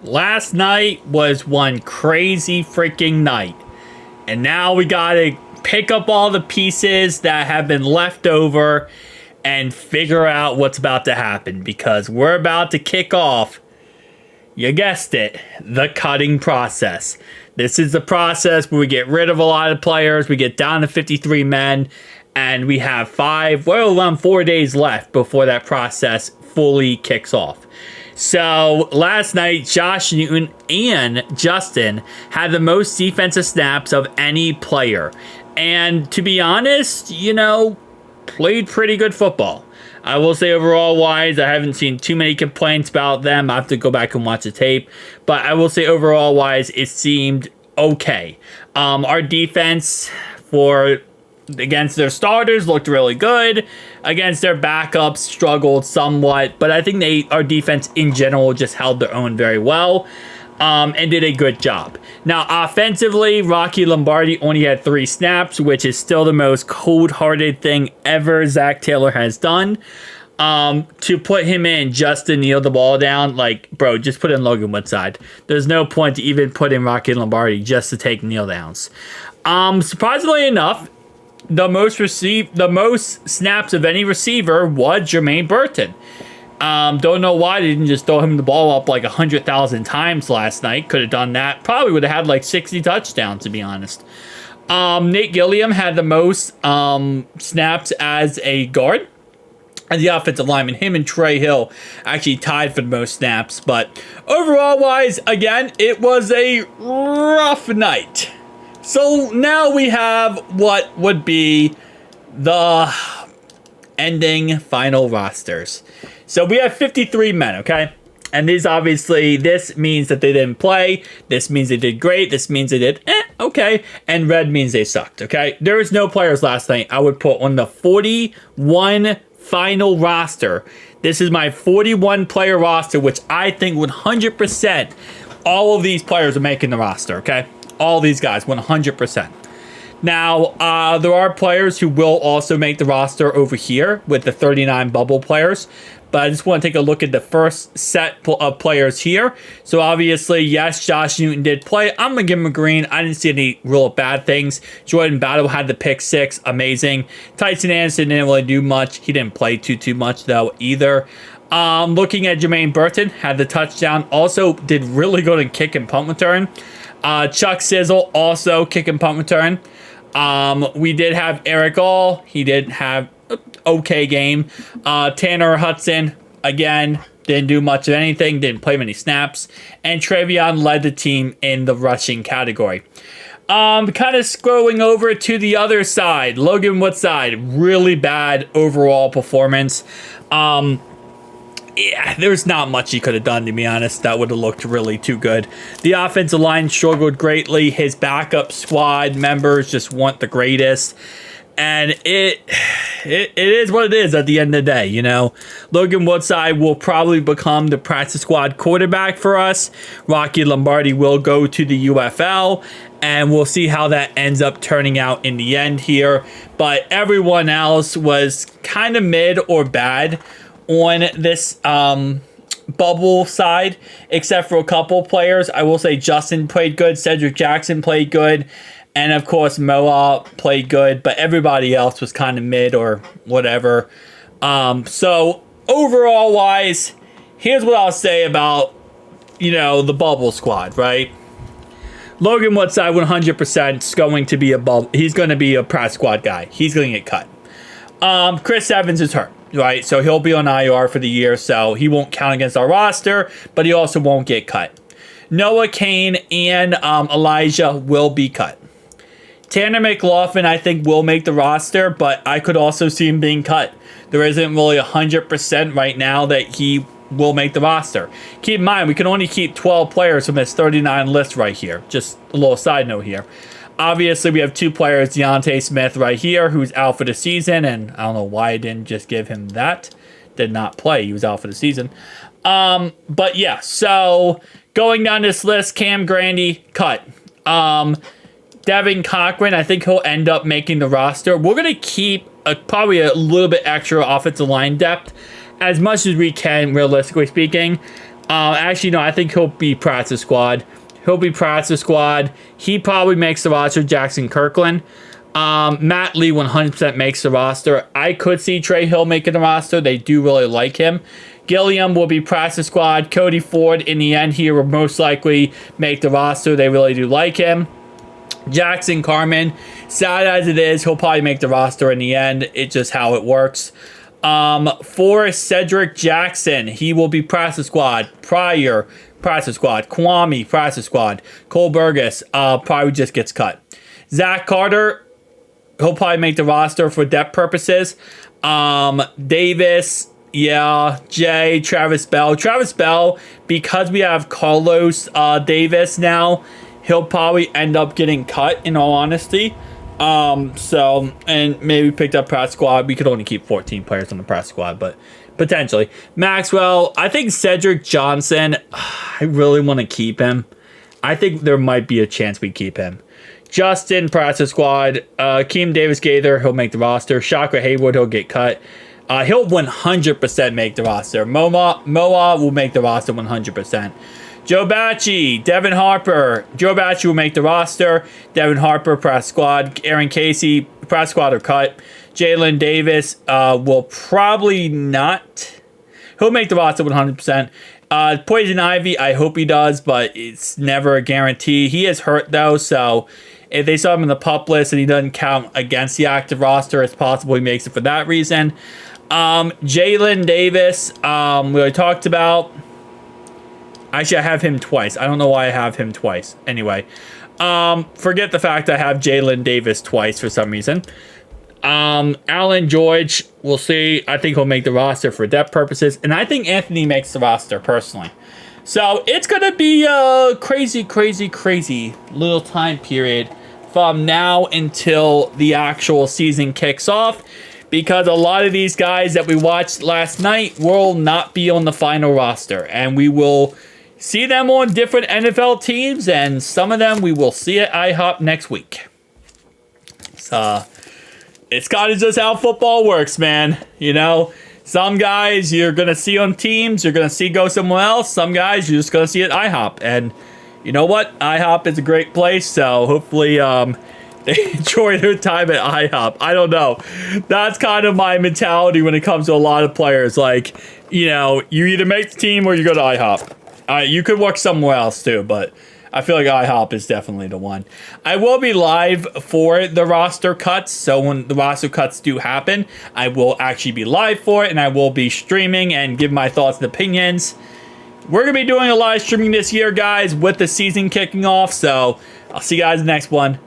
last night was one crazy freaking night. And now we gotta pick up all the pieces that have been left over and figure out what's about to happen, because we're about to kick off, you guessed it, the cutting process. This is the process where we get rid of a lot of players, we get down to 53 men, and we have around 4 days left before that process fully kicks off. So last night, Josh Newton and Justin had the most defensive snaps of any player. And to be honest, played pretty good football. I will say overall wise, I haven't seen too many complaints about them. I have to go back and watch the tape. But I will say overall wise, it seemed okay. Our defense against their starters looked really good. Against their backups, struggled somewhat. But I think our defense in general just held their own very well. And did a good job. Now, offensively, Rocky Lombardi only had 3 snaps, which is still the most cold-hearted thing ever Zach Taylor has done. To put him in just to kneel the ball down, bro, just put in Logan Woodside. There's no point to even put in Rocky Lombardi just to take kneel downs. Surprisingly enough, the most snaps of any receiver was Jermaine Burton. Don't know why they didn't just throw him the ball up 100,000 times last night. Could have done that. Probably would have had 60 touchdowns, to be honest. Nate Gilliam had the most snaps as a guard. And the offensive lineman, him and Trey Hill, actually tied for the most snaps. But overall wise, again, it was a rough night. So now we have what would be the ending final rosters. So we have 53 men, okay? And this means that they didn't play. This means they did great. This means they did okay. And red means they sucked, okay? There was no players last night. I would put on the 41 final roster. This is my 41 player roster, which I think 100% all of these players are making the roster, okay? All these guys, 100%. Now, there are players who will also make the roster over here with the 39 bubble players. But I just want to take a look at the first set of players here. So obviously, yes, Josh Newton did play. I'm going to give him a green. I didn't see any real bad things. Jordan Battle had the pick 6. Amazing. Tyson Anderson didn't really do much. He didn't play too much, though, either. Looking at Jermaine Burton, had the touchdown. Also did really good in kick and punt return. Chuck Sizzle, also kick and punt return. We did have Eric All. He did have okay game. Tanner Hudson, again, didn't do much of anything, didn't play many snaps. And Travion led the team in the rushing category. Kind of scrolling over to the other side, Logan Woodside, really bad overall performance. Yeah, there's not much he could have done, to be honest. That would have looked really too good. The offensive line struggled greatly. His backup squad members just weren't the greatest. And it is what it is at the end of the day, Logan Woodside will probably become the practice squad quarterback for us. Rocky Lombardi will go to the UFL, and we'll see how that ends up turning out in the end here. But everyone else was kind of mid or bad on this bubble side, except for a couple players. I will say Justin played good, Cedric Jackson played good, and of course Moa played good, but everybody else was kind of mid or whatever. So overall wise, here's what I'll say about the bubble squad, right? Logan Woodside 100% is going to be a bubble. He's going to be a practice squad guy. He's going to get cut. Chris Evans is hurt. Right, so he'll be on IR for the year, so he won't count against our roster, but he also won't get cut. Noah Kane and Elijah will be cut. Tanner McLaughlin, I think, will make the roster, but I could also see him being cut. There isn't really 100% right now that he will make the roster. Keep in mind, we can only keep 12 players from this 39 list right here. Just a little side note here. Obviously, we have 2 players, Deontay Smith right here, who's out for the season, and I don't know why I didn't just give him that. Did not play. He was out for the season. But yeah, so going down this list, Cam Grandy, cut. Devin Cochran, I think he'll end up making the roster. We're going to keep probably a little bit extra offensive line depth, as much as we can, realistically speaking. Actually, no, I think he'll be practice squad. He'll be practice squad. He probably makes the roster. Jackson Kirkland. Matt Lee 100% makes the roster. I could see Trey Hill making the roster. They do really like him. Gilliam will be practice squad. Cody Ford, in the end, he will most likely make the roster. They really do like him. Jackson Carmen, sad as it is, he'll probably make the roster in the end. It's just how it works. For Cedric Jackson, he will be practice squad. Pryor, practice squad. Kwame, practice squad. Cole Burgess, probably just gets cut. Zach Carter, he'll probably make the roster for depth purposes. Davis, yeah. Jay, Travis Bell. Travis Bell, because we have Carlos Davis now, he'll probably end up getting cut, in all honesty. And maybe picked up practice squad. We could only keep 14 players on the practice squad, but potentially. Maxwell, I think Cedric Johnson, I really want to keep him. I think there might be a chance we keep him. Justin, practice squad. Keem Davis Gaither, he'll make the roster. Shaka Haywood, he'll get cut. He'll 100% make the roster. Moa will make the roster 100%. Joe Bacci, Devin Harper. Joe Bacci will make the roster. Devin Harper, practice squad. Aaron Casey, practice squad or cut. Jalen Davis will probably not. He'll make the roster 100%. Poison Ivy, I hope he does, but it's never a guarantee. He is hurt, though, so if they saw him in the PUP list and he doesn't count against the active roster, it's possible he makes it for that reason. Jalen Davis, we already talked about. Actually, I have him twice. I don't know why I have him twice. Anyway, forget the fact I have Jalen Davis twice for some reason. Alan George, we'll see. I think he'll make the roster for depth purposes. And I think Anthony makes the roster, personally. So, it's going to be a crazy little time period from now until the actual season kicks off. Because a lot of these guys that we watched last night will not be on the final roster. And we will see them on different NFL teams, and some of them we will see at IHOP next week. It's kind of just how football works, man. You know, some guys you're going to see on teams, you're going to see go somewhere else. Some guys you're just going to see at IHOP. And you know what? IHOP is a great place, so hopefully they enjoy their time at IHOP. I don't know. That's kind of my mentality when it comes to a lot of players. Like, you know, you either make the team or you go to IHOP. You could work somewhere else too, but I feel like IHOP is definitely the one. I will be live for the roster cuts, so when the roster cuts do happen, I will actually be live for it, and I will be streaming and give my thoughts and opinions. We're going to be doing a live streaming this year, guys, with the season kicking off, so I'll see you guys in the next one.